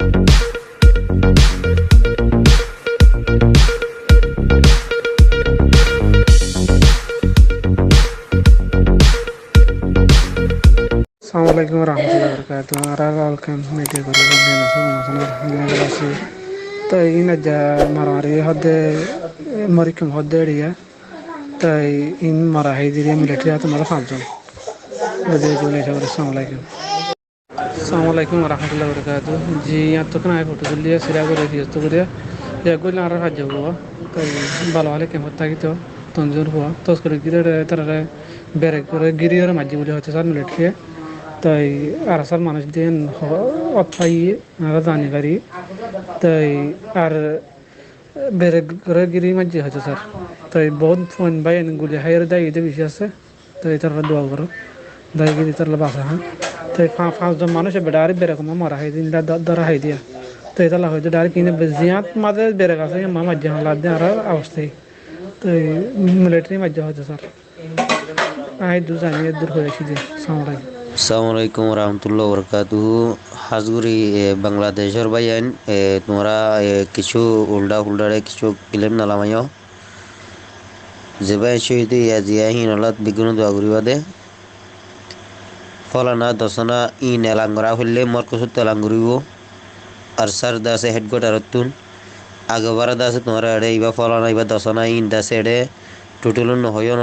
Assalamualaikum warahmatullahi wabarakatuh. Welcome media ko rin na sa to ina ja marari hode morikum hode riya to in marahi diri military at mara famjon wade jole shawar assalamualaikum warahmatullahi wabarakatuh ji ya to kana photo liya sira ko refi to koriya ya gol na ra jawo to balo wale ke hotta ki to tonjor huwa to skore gire tarare bere kore giriyar majji bole hote sar military তাই আর আসার মানুষ দিন অথাই জানি পারি তাই আর বেড়ে করে গিরি মাঝে হয়েছে স্যার তাই বহুত ফোন বাই গুলি হাইয়ের দায় এটা বেশি আছে তাই তার দোয়া করো দায় গিরি তার বাসা হ্যাঁ তাই পাঁচজন মানুষ বেড়ে আর বেড়ে কমা মারা হাই দিন ধরা হাই দিয়া তাই তালা হয়তো ডাইরেক্ট কিনে জিয়াত মাঝে বেড়ে গেছে মা মাঝে হালাত দিয়ে আর অবস্থায় তাই মিলিটারি মাঝে হয়েছে স্যার আই দু জানিয়ে দূর হয়েছি দিন সামলাই আসসালামুআলাইকুম রহমতুল্লাহ বরকাতুহু হাজগুড়ি বাংলাদেশের বাইন তোমরা কিছু উল্টা ফুল্টারে কিছু ক্লেম নালামাইও যে বাই সহিত জিয়াহি নলাত বিঘ্ন দোয়া করিবাদে ফলানা দশনা ই নেলাঙ্গরা হইলে মর কসুর তেলাঙ্গুরিব আর সার দাসে হেডকোয়ার্টারতুন আগবারা দাসে তোমরা এড়ে ইবা ফলানা ইবা দশনা ইন দাসে এড়ে টোটাল নহয় ন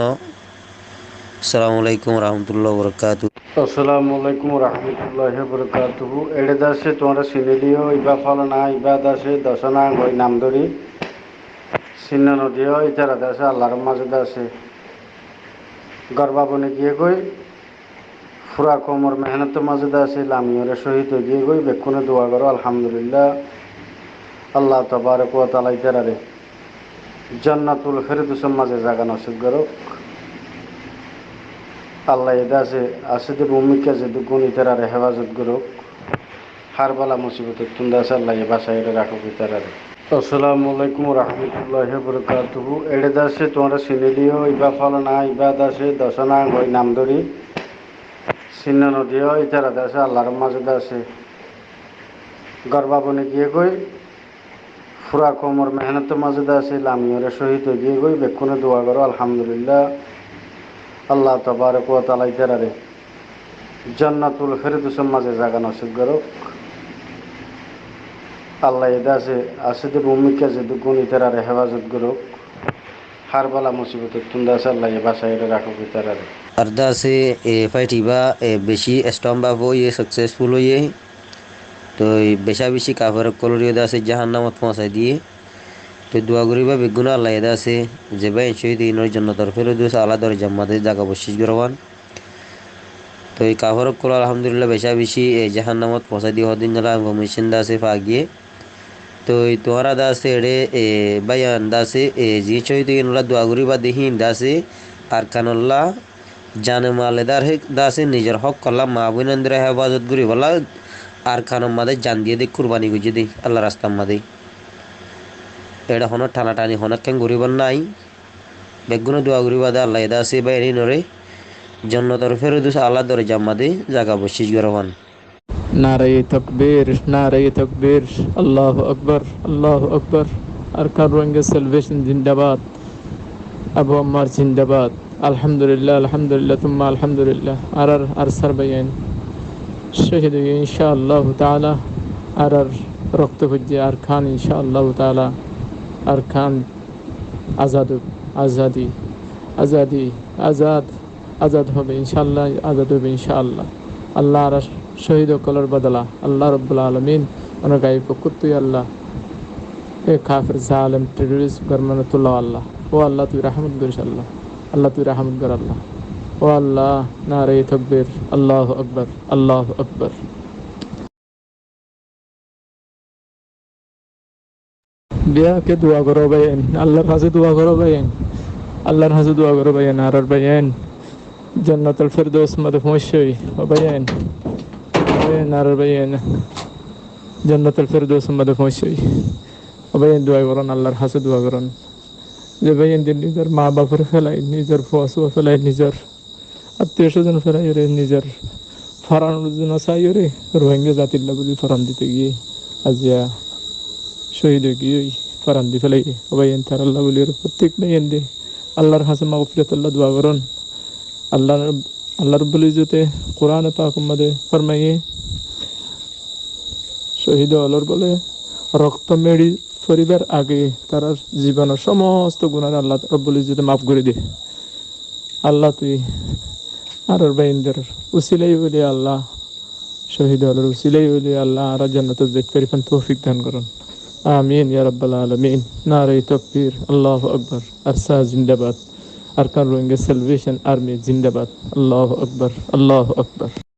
আসসালামু আলাইকুম রহমতুল্লাহ বরকাতুহু আসসালামু আলাইকুম রহমতুল্লাহি বরকাতুহু এড়ে দাসে তোমরা সিনেলিও ইবা ফলনা ইবা দাসে দশনা গই নাম ধরি সিন্ন নদীও ইতারা দাসে আল্লাহর মাঝে দাসে গর্বাবনে গিয়ে গই ফুরা কোমর মেহনত মাঝে দাসে লামিয়রে শহীদ গিয়ে গই বেকুনে দোয়া করো আলহামদুলিল্লাহ আল্লাহ তাবারক ওয়া তাআলা ইতারারে জান্নাতুল ফেরদৌসের মাঝে জায়গা নসিব করো আল্লাহ এদাসে আসিদে ভূমিকা যে দুগুণ ইতারারে হেফাজত করুক হারবালা মুসিবতের তুন্দাসে আল্লাহ এ বাসায় রাখুক ইতারারে আসসালামু আলাইকুম রহমতুল্লাহি বরকাতুহু এড়ে দাসে তোমরা সিনেলিও ইবা ফলনা ইবা দাসে দশনা গই নাম ধরি সিন্ন নদীও ইতারা দাসে আল্লাহর মাঝে দাসে গর্বাবনে গিয়ে গই ফুরা কোমর মেহনত মাঝে দাসে লামিয়রে শহীদ গিয়ে গই বেকুনে দোয়া করো আলহামদুলিল্লাহ আল্লাহ তাবারক ওয়া তাআলা ইতারারে জান্নাতুল ফেরদৌসের মাঝে জায়গা নসিব করুক আল্লাহ এদাসে আসিদে ভূমিকা যে দুগুণ ইতারারে হেফাজত করুক হারবালা মুসিবতের তুন্দাসে আল্লাহ এ বাসায় রাখুক ইতারারে আরদাসে ফাইটিবা বেশি স্ট্রং বা হয়ে সাকসেসফুল হয়ে তো বেশা বেশি কাফার কলরিও দাসে জাহান্নামত পৌঁছায় দিয়ে তো দোয়া করিবা বেগুনা আল্লাহ এদা আছে যে ভাই শহীদ ইনোর জন্য তরফের দোষ আল্লাহ দর জাম্মাদের জায়গা বসিস গরবান তো এই কাফার কল আলহামদুলিল্লাহ বেশা বেশি জাহান্নামত পৌঁছায় দিয়ে হদিন জালা মেশিন দাসে ফাগিয়ে তো তোরা দাসে এড়ে বায়ান দাসে জি শহীদ ইনলা দোয়া করিবা দেহিন দাসে আর কানুল্লাহ জানে মালেদার দাসে নিজের হক করলাম মা বোনেন্দ্র হেফাজত করি বলা আর খানম মাদে জান দিয়ে দিই কুরবানি গুজি দিই আল্লাহ রাস্তার মাদে এটা হন টানাটানি হনক কেন গরিবার নাই বেগুনো দোয়া গরিবা দে আল্লাহ এদা আছে বাইরে নরে জন্নতর ফেরদৌস আল্লাহ দরে জাম্মাদে জায়গা বসিস গরবান নারে তাকবীর আল্লাহু আকবার আরকান রোহিঙ্গা সালভেশন জিন্দাবাদ আবু আম্মার জিন্দাবাদ আলহামদুলিল্লাহ তুম্মা আলহামদুলিল্লাহ আর সারবায়ান শহীদ ইনশাআল্লাহ তাআলা আর রক্ত ভুজে আর খান ইনশাআল্লাহ তাআলা আর খান আজাদ হবে ইনশাআল্লাহ আজাদ হবে ইনশাআল্লাহ আল্লাহ আর শহীদ কলর বদলা আল্লাহ রাব্বুল আলামিন ওনার গায়ে পকুতুই আল্লাহ এ কাফির জালেম টেররিস্ট গরমানাতুল্লাহ আল্লাহ ও আল্লাহ তুই রহমত করিস আল্লাহ তুই রহমত কর আল্লাহ ও আল্লাহ নারে তাকবীর আল্লাহু আকবার বিয়াকে দোয়া করো ভাইয়েন আল্লাহর কাছে দোয়া করো ভাইয়েন আর ভাইয়েন জান্নাতুল ফেরদৌস মধ্যে পৌঁছই ও ভাইয়েন আর ভাইয়েন জান্নাতুল ফেরদৌস মধ্যে পৌঁছই ও ভাইয়েন দোয়া করুন আল্লাহর কাছে দোয়া করুন যে ভাইয়েন নিজের মা বাপের ফেলাই নিজের ফুয়াসু ফেলাই নিজের আত্মীয় স্বজন ফেলাই নিজের ফরানোর জন্য চাই রোহিঙ্গা জাতির লাগি ফরান দিতে গিয়ে আজিয়া শহীদ হয়ে গিয়ে ফারান দি ফেলাই ওবাই এন্তার আল্লাহ বলির প্রত্যেক মেয়েন দে আল্লাহর হাসে মাগফিরাত আল্লাহ দোয়া করুন আল্লাহ রব্বুল ইজ্জতে কোরআন পাক মধ্যে ফরমাইয়ে শহীদ হলর বলে রক্ত মেরি ফরিবার আগে তার জীবনের সমস্ত গুনাহ আল্লাহ রব্বুল ইজ্জতে মাফ করে দে আল্লাহ তুই আর বাইন্দের উসিলাই বলি আল্লাহ শহীদ হলর উসিলাই বলি আল্লাহ আর জান্নাতুল ফেরিফান তৌফিক দান করুন আমিন ইয়া রাব্বাল আলামিন নারে তাকবীর আল্লাহু আকবার আরসা জিন্দাবাদ আরকান রোহিঙ্গা সালভেশন আর্মি জিন্দাবাদ আল্লাহু আকবার আল্লাহু আকবার